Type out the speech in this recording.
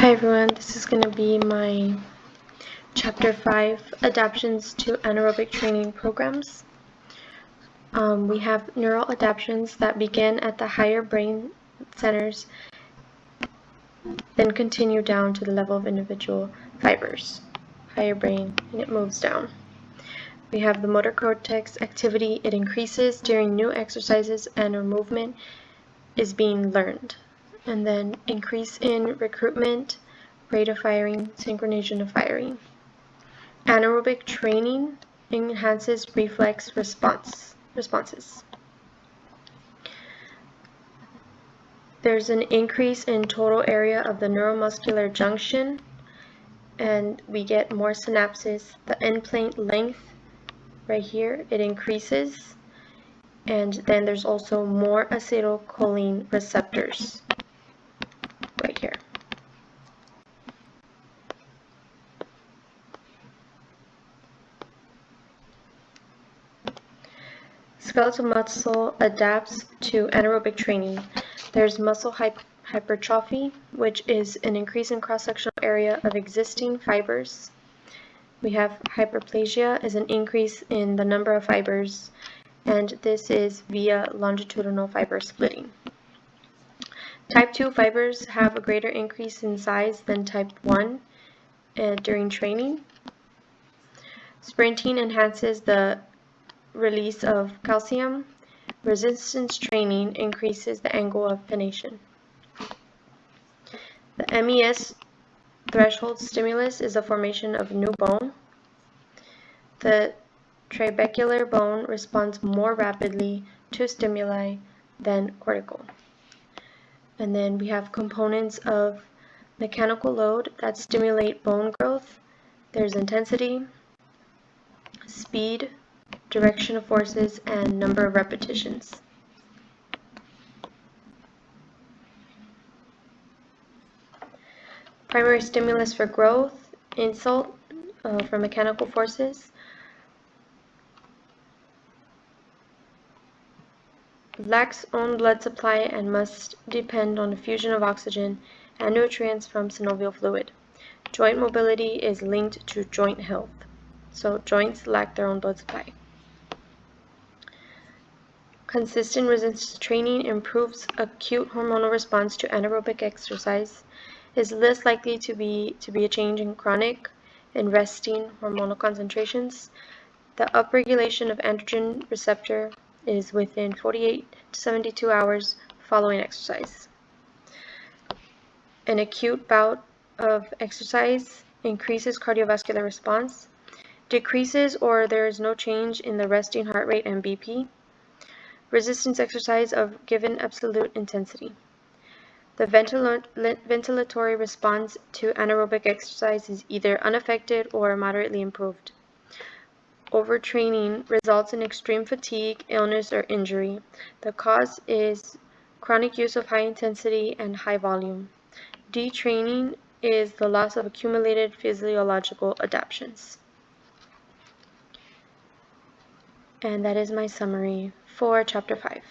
Hi everyone, this is going to be my Chapter 5 Adaptions to Anaerobic Training Programs. We have neural adaptions that begin at the higher brain centers, then continue down to the level of individual fibers. Higher brain, and it moves down. We have the motor cortex activity. It increases during new exercises and or movement is being learned. And then increase in recruitment, rate of firing, synchronization of firing. Anaerobic training enhances reflex responses. There's an increase in total area of the neuromuscular junction, and we get more synapses. The end plate length right here, it increases, and then there's also more acetylcholine receptors right here. Skeletal muscle adapts to anaerobic training. There's muscle hypertrophy, which is an increase in cross-sectional area of existing fibers. We have hyperplasia, is an increase in the number of fibers, and this is via longitudinal fiber splitting. Type 2 fibers have a greater increase in size than type 1 during training. Sprinting enhances the release of calcium. Resistance training increases the angle of pronation. The MES threshold stimulus is the formation of new bone. The trabecular bone responds more rapidly to stimuli than cortical. And then we have components of mechanical load that stimulate bone growth. There's intensity, speed, direction of forces, and number of repetitions. Primary stimulus for growth, insult for mechanical forces. Lacks own blood supply and must depend on the fusion of oxygen and nutrients from synovial fluid. Joint mobility is linked to joint health, so joints lack their own blood supply. Consistent resistance training improves acute hormonal response to anaerobic exercise, is less likely to be a change in chronic and resting hormonal concentrations. The upregulation of androgen receptor is within 48 to 72 hours following exercise. An acute bout of exercise increases cardiovascular response, decreases or there is no change in the resting heart rate and BP. Resistance exercise of given absolute intensity. The ventilatory response to anaerobic exercise is either unaffected or moderately improved. Overtraining results in extreme fatigue, illness, or injury. The cause is chronic use of high intensity and high volume. Detraining is the loss of accumulated physiological adaptations. And that is my summary for Chapter 5.